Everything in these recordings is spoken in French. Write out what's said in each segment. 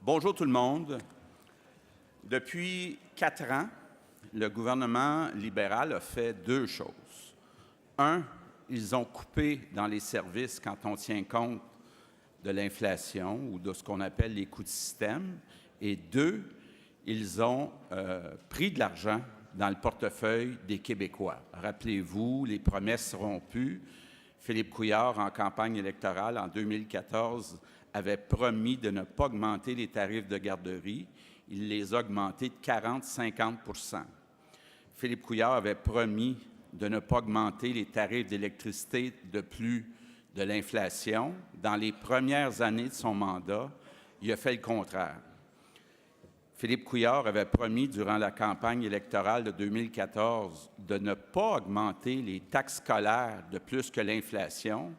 Bonjour tout le monde. Depuis 4 ans, le gouvernement libéral a fait 2 choses. 1, ils ont coupé dans les services quand on tient compte de l'inflation ou de ce qu'on appelle les coûts de système. Et 2, ils ont pris de l'argent dans le portefeuille des Québécois. Rappelez-vous, les promesses rompues. Philippe Couillard, en campagne électorale en 2014, avait promis de ne pas augmenter les tarifs de garderie. Il les a augmentés de 40-50 %. Philippe Couillard avait promis de ne pas augmenter les tarifs d'électricité de plus de l'inflation. Dans les premières années de son mandat, il a fait le contraire. Philippe Couillard avait promis durant la campagne électorale de 2014 de ne pas augmenter les taxes scolaires de plus que l'inflation.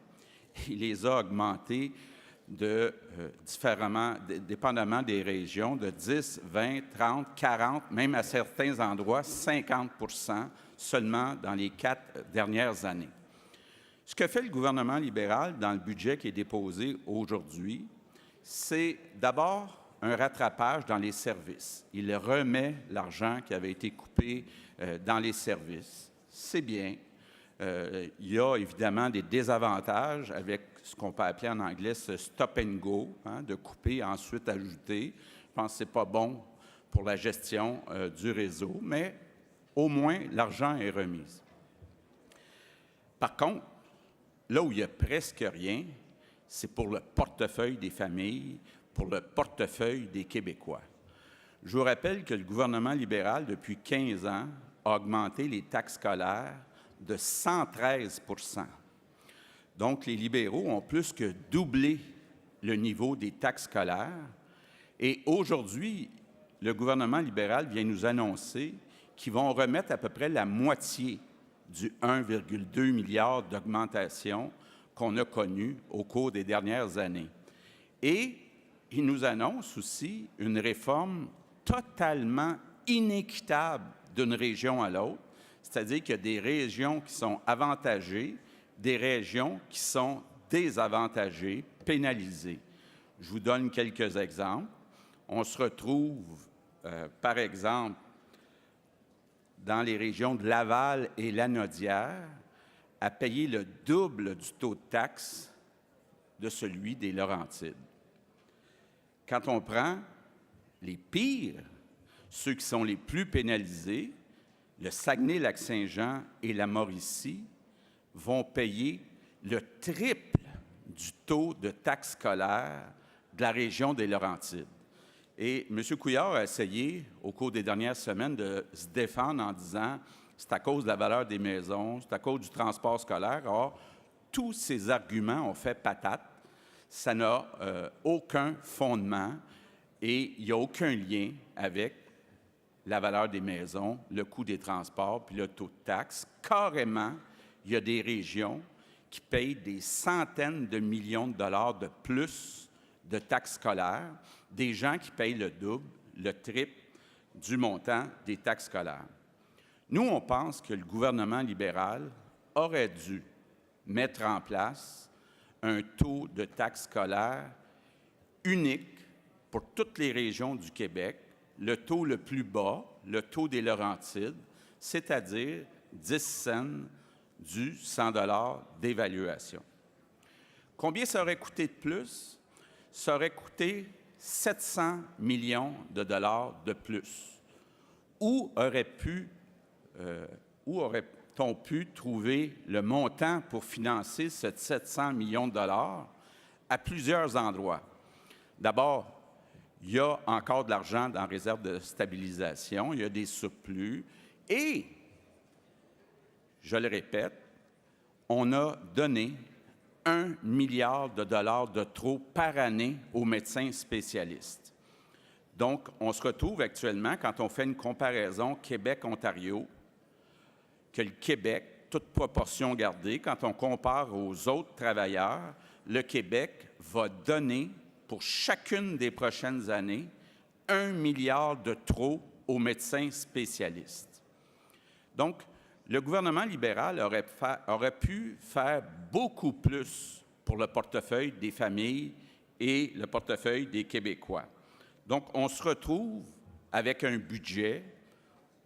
Il les a augmentées dépendamment des régions, de 10, 20, 30, 40, même à certains endroits, 50 % seulement dans les 4 dernières années. Ce que fait le gouvernement libéral dans le budget qui est déposé aujourd'hui, c'est d'abord un rattrapage dans les services. Il remet l'argent qui avait été coupé dans les services. C'est bien. Il y a évidemment des désavantages avec ce qu'on peut appeler en anglais ce stop and go, de couper ensuite ajouter. Je pense que ce n'est pas bon pour la gestion du réseau, mais au moins l'argent est remis. Par contre, là où il n'y a presque rien, c'est pour le portefeuille des familles, pour le portefeuille des Québécois. Je vous rappelle que le gouvernement libéral, depuis 15 ans, a augmenté les taxes scolaires de 113 %. Donc, les libéraux ont plus que doublé le niveau des taxes scolaires. Et aujourd'hui, le gouvernement libéral vient nous annoncer qu'ils vont remettre à peu près la moitié du 1,2 milliard d'augmentation qu'on a connu au cours des dernières années. Et il nous annonce aussi une réforme totalement inéquitable d'une région à l'autre, c'est-à-dire qu'il y a des régions qui sont avantagées, des régions qui sont désavantagées, pénalisées. Je vous donne quelques exemples. On se retrouve, par exemple, dans les régions de Laval et Lanaudière, à payer le double du taux de taxe de celui des Laurentides. Quand on prend les pires, ceux qui sont les plus pénalisés, le Saguenay-Lac-Saint-Jean et la Mauricie vont payer le triple du taux de taxe scolaire de la région des Laurentides. Et M. Couillard a essayé, au cours des dernières semaines, de se défendre en disant « c'est à cause de la valeur des maisons, c'est à cause du transport scolaire ». Or, tous ces arguments ont fait patate. Ça n'a aucun fondement et il n'y a aucun lien avec la valeur des maisons, le coût des transports puis le taux de taxe. Carrément, il y a des régions qui payent des centaines de millions de dollars de plus de taxes scolaires, des gens qui payent le double, le triple du montant des taxes scolaires. Nous, on pense que le gouvernement libéral aurait dû mettre en place un taux de taxe scolaire unique pour toutes les régions du Québec, le taux le plus bas, le taux des Laurentides, c'est-à-dire 10 cents du 100 $ d'évaluation. Combien ça aurait coûté de plus? Ça aurait coûté 700 millions de dollars de plus. Où aurait-on pu trouver le montant pour financer ces 700 millions de dollars? À plusieurs endroits. D'abord, il y a encore de l'argent dans la réserve de stabilisation, il y a des surplus et, je le répète, on a donné 1 milliard de dollars de trop par année aux médecins spécialistes. Donc, on se retrouve actuellement, quand on fait une comparaison Québec-Ontario, que le Québec, toute proportion gardée, quand on compare aux autres travailleurs, le Québec va donner pour chacune des prochaines années 1 milliard de trop aux médecins spécialistes. Donc, le gouvernement libéral aurait pu faire beaucoup plus pour le portefeuille des familles et le portefeuille des Québécois. Donc, on se retrouve avec un budget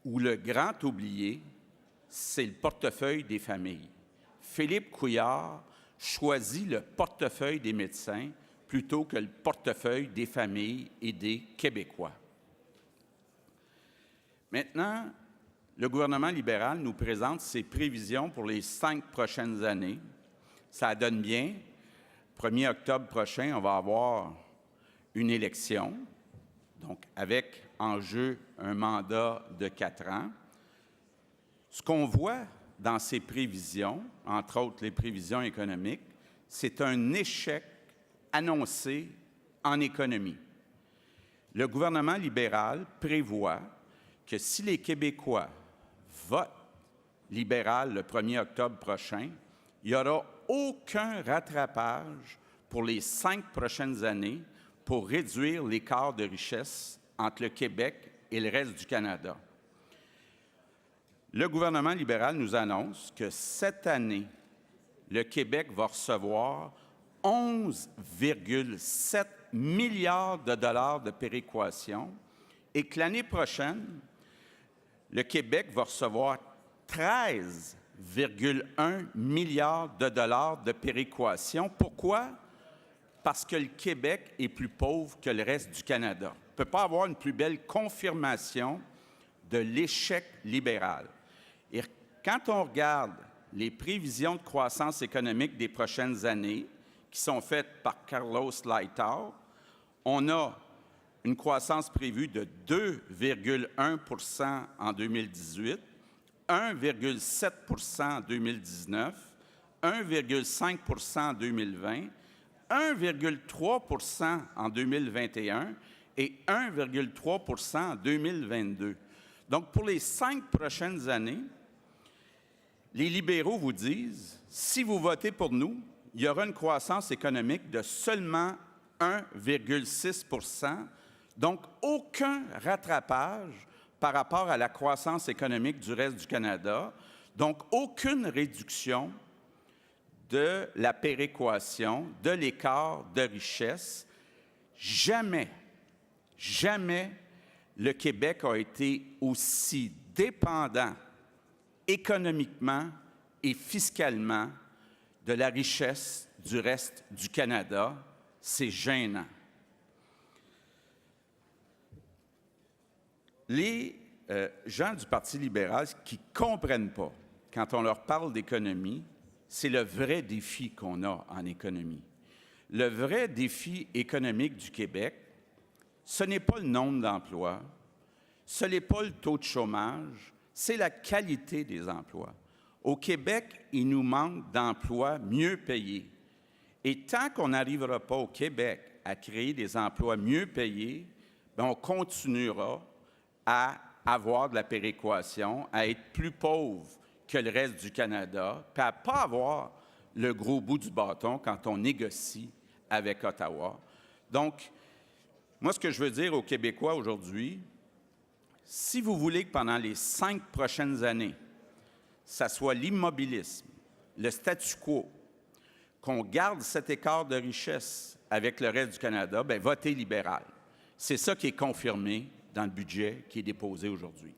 où le grand oublié, c'est le portefeuille des familles. Philippe Couillard choisit le portefeuille des médecins plutôt que le portefeuille des familles et des Québécois. Maintenant, le gouvernement libéral nous présente ses prévisions pour les 5 prochaines années. Ça donne bien. 1er octobre prochain, on va avoir une élection, donc avec en jeu un mandat de 4 ans. Ce qu'on voit dans ces prévisions, entre autres les prévisions économiques, c'est un échec annoncé en économie. Le gouvernement libéral prévoit que si les Québécois votent libéral le 1er octobre prochain, il n'y aura aucun rattrapage pour les 5 prochaines années pour réduire l'écart de richesse entre le Québec et le reste du Canada. Le gouvernement libéral nous annonce que cette année, le Québec va recevoir 11,7 milliards de dollars de péréquation et que l'année prochaine, le Québec va recevoir 13,1 milliards de dollars de péréquation. Pourquoi? Parce que le Québec est plus pauvre que le reste du Canada. On ne peut pas avoir une plus belle confirmation de l'échec libéral. Et quand on regarde les prévisions de croissance économique des prochaines années, qui sont faites par Carlos Lighthouse, on a une croissance prévue de 2,1 % en 2018, 1,7 % en 2019, 1,5 % en 2020, 1,3 % en 2021 et 1,3 % en 2022. Donc, pour les 5 prochaines années, les libéraux vous disent, si vous votez pour nous, il y aura une croissance économique de seulement 1,6 %, donc aucun rattrapage par rapport à la croissance économique du reste du Canada, donc aucune réduction de la péréquation, de l'écart de richesse. Jamais le Québec a été aussi dépendant économiquement et fiscalement de la richesse du reste du Canada. C'est gênant. Les gens du Parti libéral qui ne comprennent pas, quand on leur parle d'économie, c'est le vrai défi qu'on a en économie. Le vrai défi économique du Québec, ce n'est pas le nombre d'emplois, ce n'est pas le taux de chômage, c'est la qualité des emplois. Au Québec, il nous manque d'emplois mieux payés. Et tant qu'on n'arrivera pas au Québec à créer des emplois mieux payés, bien, on continuera à avoir de la péréquation, à être plus pauvre que le reste du Canada, puis à ne pas avoir le gros bout du bâton quand on négocie avec Ottawa. Donc, moi, ce que je veux dire aux Québécois aujourd'hui, si vous voulez que pendant les 5 prochaines années, ça soit l'immobilisme, le statu quo, qu'on garde cet écart de richesse avec le reste du Canada, bien, votez libéral. C'est ça qui est confirmé dans le budget qui est déposé aujourd'hui.